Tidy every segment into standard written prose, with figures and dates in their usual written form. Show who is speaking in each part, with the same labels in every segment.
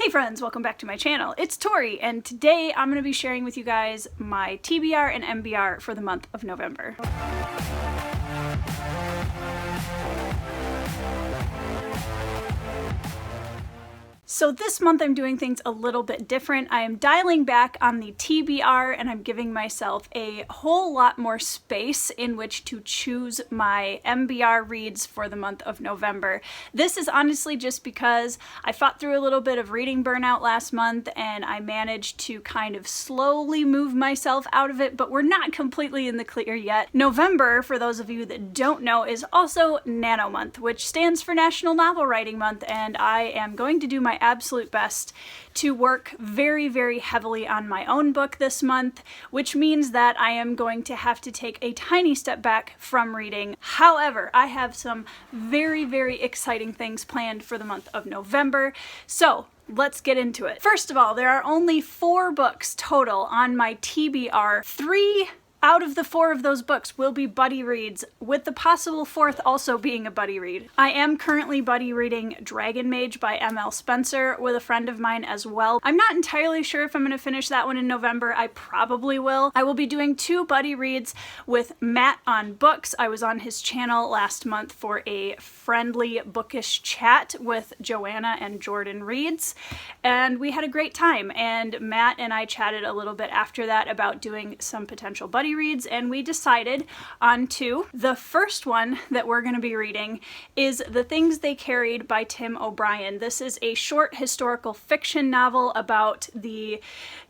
Speaker 1: Hey friends, welcome back to my channel. It's Tori, and today I'm going to be sharing with you guys my TBR and MBR for the month of November. So this month I'm doing things a little bit different. I am dialing back on the TBR and I'm giving myself a whole lot more space in which to choose my MBR reads for the month of November. This is honestly just because I fought through a little bit of reading burnout last month and I managed to kind of slowly move myself out of it, but we're not completely in the clear yet. November, for those of you that don't know, is also Nano Month, which stands for National Novel Writing Month, and I am going to do my absolute best to work very, very heavily on my own book this month, which means that I am going to have to take a tiny step back from reading. However, I have some very, very exciting things planned for the month of November, so let's get into it. First of all, there are only 4 books total on my TBR. 3 out of the 4 of those books will be buddy reads, with the possible 4th also being a buddy read. I am currently buddy reading Dragon Mage by M.L. Spencer with a friend of mine as well. I'm not entirely sure if I'm going to finish that one in November. I probably will. I will be doing 2 buddy reads with Matt on Books. I was on his channel last month for a friendly bookish chat with Joanna and Jordan Reads, and we had a great time, and Matt and I chatted a little bit after that about doing some potential buddy reads, and we decided on 2. The first one that we're going to be reading is The Things They Carried by Tim O'Brien. This is a short historical fiction novel about the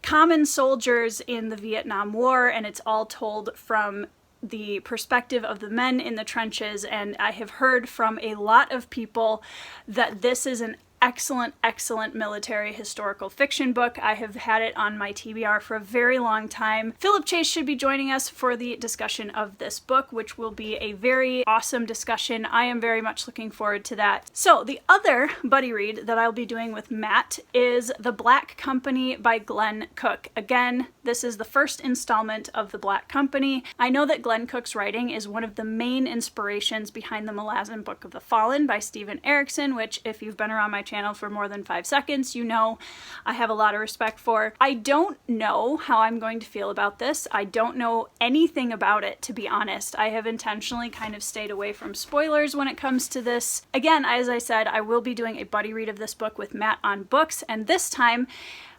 Speaker 1: common soldiers in the Vietnam War, and it's all told from the perspective of the men in the trenches, and I have heard from a lot of people that this is an excellent military historical fiction book. I have had it on my TBR for a very long time. Philip Chase should be joining us for the discussion of this book, which will be a very awesome discussion. I am very much looking forward to that. So the other buddy read that I'll be doing with Matt is The Black Company by Glenn Cook. Again, this is the first installment of The Black Company. I know that Glenn Cook's writing is one of the main inspirations behind the Malazan Book of the Fallen by Stephen Erickson, which, if you've been around my channel for more than 5 seconds, you know I have a lot of respect for. I don't know how I'm going to feel about this. I don't know anything about it, to be honest. I have intentionally kind of stayed away from spoilers when it comes to this. Again, as I said, I will be doing a buddy read of this book with Matt on Books, and this time,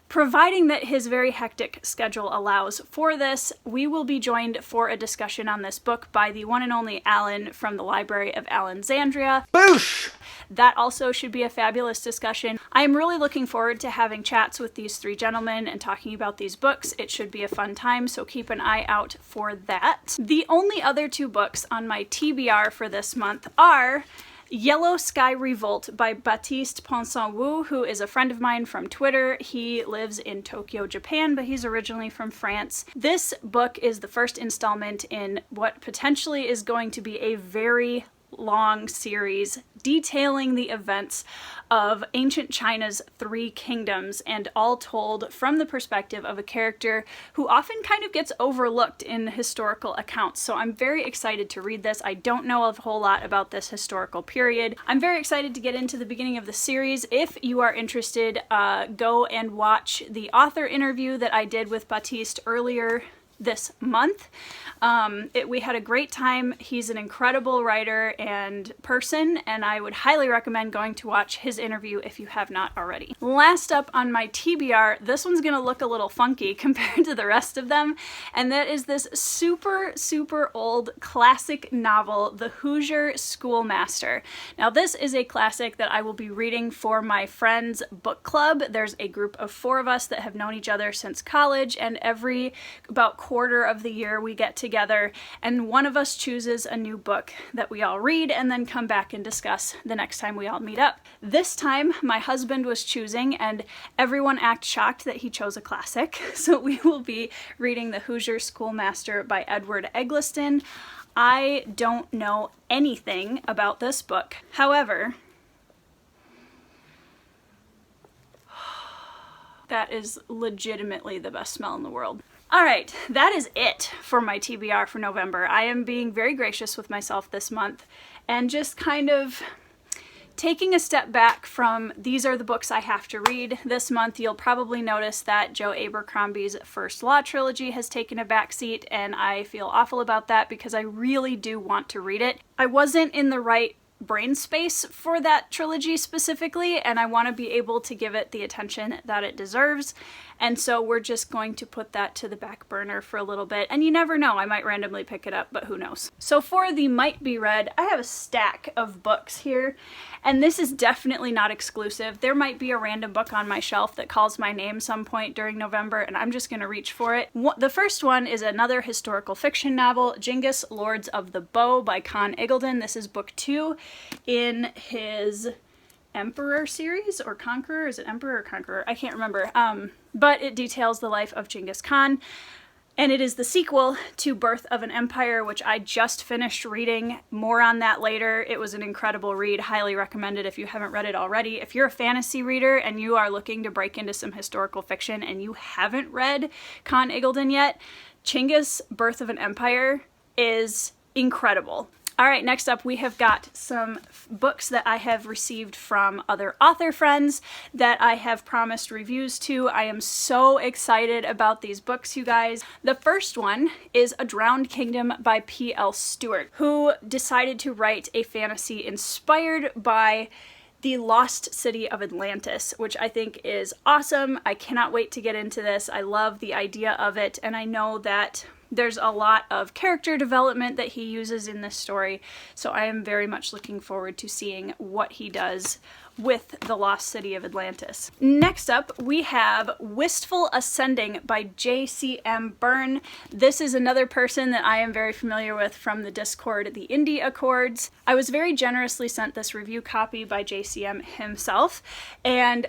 Speaker 1: providing that his very hectic schedule allows for this, we will be joined for a discussion on this book by the one and only Alan from the Library of Alexandria. Boosh! That also should be a fabulous discussion. I am really looking forward to having chats with these 3 gentlemen and talking about these books. It should be a fun time, so keep an eye out for that. The only other 2 books on my TBR for this month are Yellow Sky Revolt by Baptiste Ponsonwu, who is a friend of mine from Twitter. He lives in Tokyo, Japan, but he's originally from France. This book is the first installment in what potentially is going to be a very long series detailing the events of ancient China's 3 kingdoms, and all told from the perspective of a character who often kind of gets overlooked in historical accounts. So I'm very excited to read this. I don't know a whole lot about this historical period. I'm very excited to get into the beginning of the series. If you are interested, go and watch the author interview that I did with Baptiste earlier this month. We had a great time. He's an incredible writer and person, and I would highly recommend going to watch his interview if you have not already. Last up on my TBR, this one's gonna look a little funky compared to the rest of them, and that is this super old classic novel, The Hoosier Schoolmaster. Now this is a classic that I will be reading for my friends' book club. There's a group of 4 of us that have known each other since college, and every about quarter of the year we get together and one of us chooses a new book that we all read and then come back and discuss the next time we all meet up. This time my husband was choosing, and everyone acted shocked that he chose a classic, so we will be reading The Hoosier Schoolmaster by Edward Eggleston. I don't know anything about this book. However, that is legitimately the best smell in the world. Alright, that is it for my TBR for November. I am being very gracious with myself this month and just kind of taking a step back from these are the books I have to read this month, you'll probably notice that Joe Abercrombie's First Law trilogy has taken a backseat, and I feel awful about that because I really do want to read it. I wasn't in the right brain space for that trilogy specifically, and I want to be able to give it the attention that it deserves. And so we're just going to put that to the back burner for a little bit. And you never know, I might randomly pick it up, but who knows. So for the might be read, I have a stack of books here, and this is definitely not exclusive. There might be a random book on my shelf that calls my name some point during November, and I'm just going to reach for it. The first one is another historical fiction novel, Genghis, Lords of the Bow by Con Eagledon. This is book 2 in his Emperor series, or Conqueror? Is it Emperor or Conqueror? I can't remember. But it details the life of Genghis Khan, and it is the sequel to Birth of an Empire, which I just finished reading. More on that later. It was an incredible read. Highly recommended if you haven't read it already. If you're a fantasy reader and you are looking to break into some historical fiction and you haven't read Con Eagledon yet, Genghis, Birth of an Empire is incredible. All right, next up we have got some books that I have received from other author friends that I have promised reviews to. I am so excited about these books, you guys. The first one is A Drowned Kingdom by P.L. Stewart, who decided to write a fantasy inspired by the lost city of Atlantis, which I think is awesome. I cannot wait to get into this. I love the idea of it, and I know that there's a lot of character development that he uses in this story, so I am very much looking forward to seeing what he does with the lost city of Atlantis. Next up, we have Wistful Ascending by J.C.M. Byrne. This is another person that I am very familiar with from the Discord, the Indie Accords. I was very generously sent this review copy by J.C.M. himself, and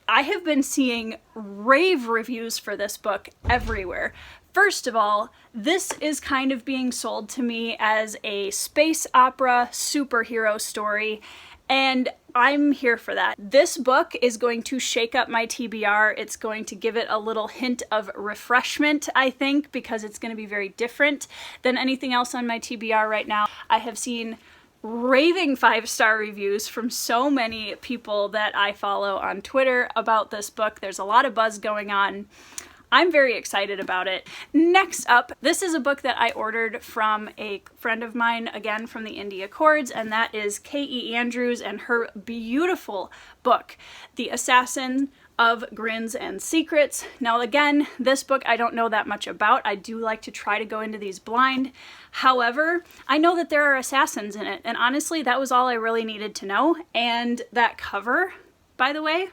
Speaker 1: I have been seeing rave reviews for this book everywhere. First of all, this is kind of being sold to me as a space opera superhero story, and I'm here for that. This book is going to shake up my TBR. It's going to give it a little hint of refreshment, I think, because it's going to be very different than anything else on my TBR right now. I have seen raving 5-star reviews from so many people that I follow on Twitter about this book. There's a lot of buzz going on. I'm very excited about it. Next up, this is a book that I ordered from a friend of mine, again from the Indie Accords, and that is K.E. Andrews and her beautiful book, The Assassin of Grins and Secrets. Now again, this book I don't know that much about. I do like to try to go into these blind. However, I know that there are assassins in it, and honestly, that was all I really needed to know. And that cover, by the way,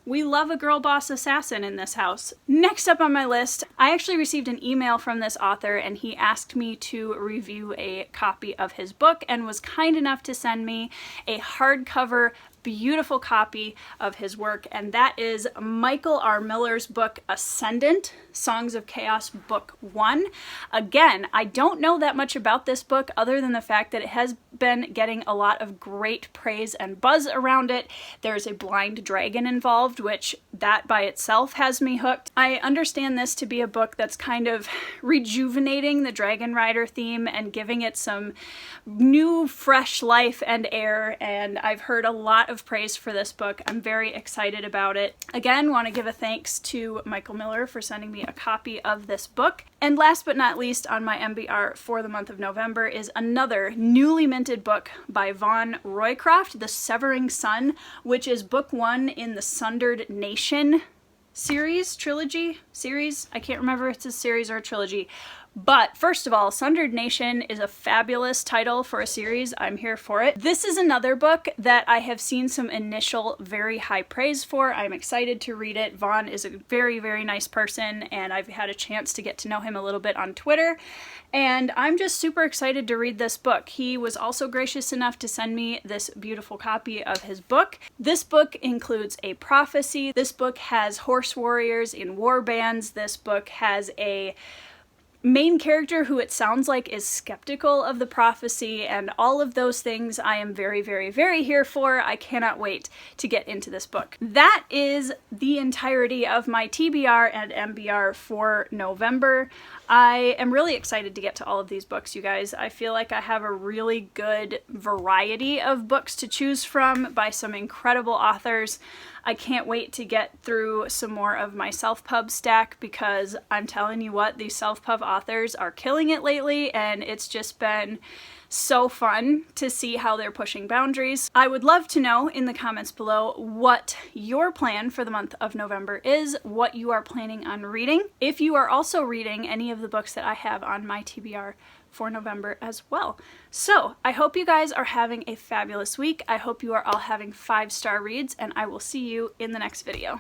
Speaker 1: we love a girl boss assassin in this house. Next up on my list, I actually received an email from this author, and he asked me to review a copy of his book and was kind enough to send me a hardcover beautiful copy of his work, and that is Michael R. Miller's book Ascendant, Songs of Chaos, Book 1. Again, I don't know that much about this book other than the fact that it has been getting a lot of great praise and buzz around it. There's a blind dragon involved, which that by itself has me hooked. I understand this to be a book that's kind of rejuvenating the Dragon Rider theme and giving it some new, fresh life and air, and I've heard a lot of praise for this book. I'm very excited about it. Again, want to give a thanks to Michael Miller for sending me a copy of this book. And last but not least on my MBR for the month of November is another newly minted book by Vaughn Roycroft, The Severing Sun, which is book 1 in the Sundered Nation trilogy? I can't remember if it's a series or a trilogy. But first of all, Sundered Nation is a fabulous title for a series. I'm here for it. This is another book that I have seen some initial very high praise for. I'm excited to read it. Vaughn is a very, very nice person, and I've had a chance to get to know him a little bit on Twitter, and I'm just super excited to read this book. He was also gracious enough to send me this beautiful copy of his book. This book includes a prophecy. This book has horse warriors in war bands. This book has a main character who it sounds like is skeptical of the prophecy, and all of those things I am very, very, very here for. I cannot wait to get into this book. That is the entirety of my TBR and MBR for November. I am really excited to get to all of these books, you guys. I feel like I have a really good variety of books to choose from by some incredible authors. I can't wait to get through some more of my self-pub stack, because I'm telling you what, these self-pub authors are killing it lately, and it's just been so fun to see how they're pushing boundaries. I would love to know in the comments below what your plan for the month of November is, what you are planning on reading, if you are also reading any of the books that I have on my TBR for November as well. So I hope you guys are having a fabulous week. I hope you are all having 5-star reads, and I will see you in the next video.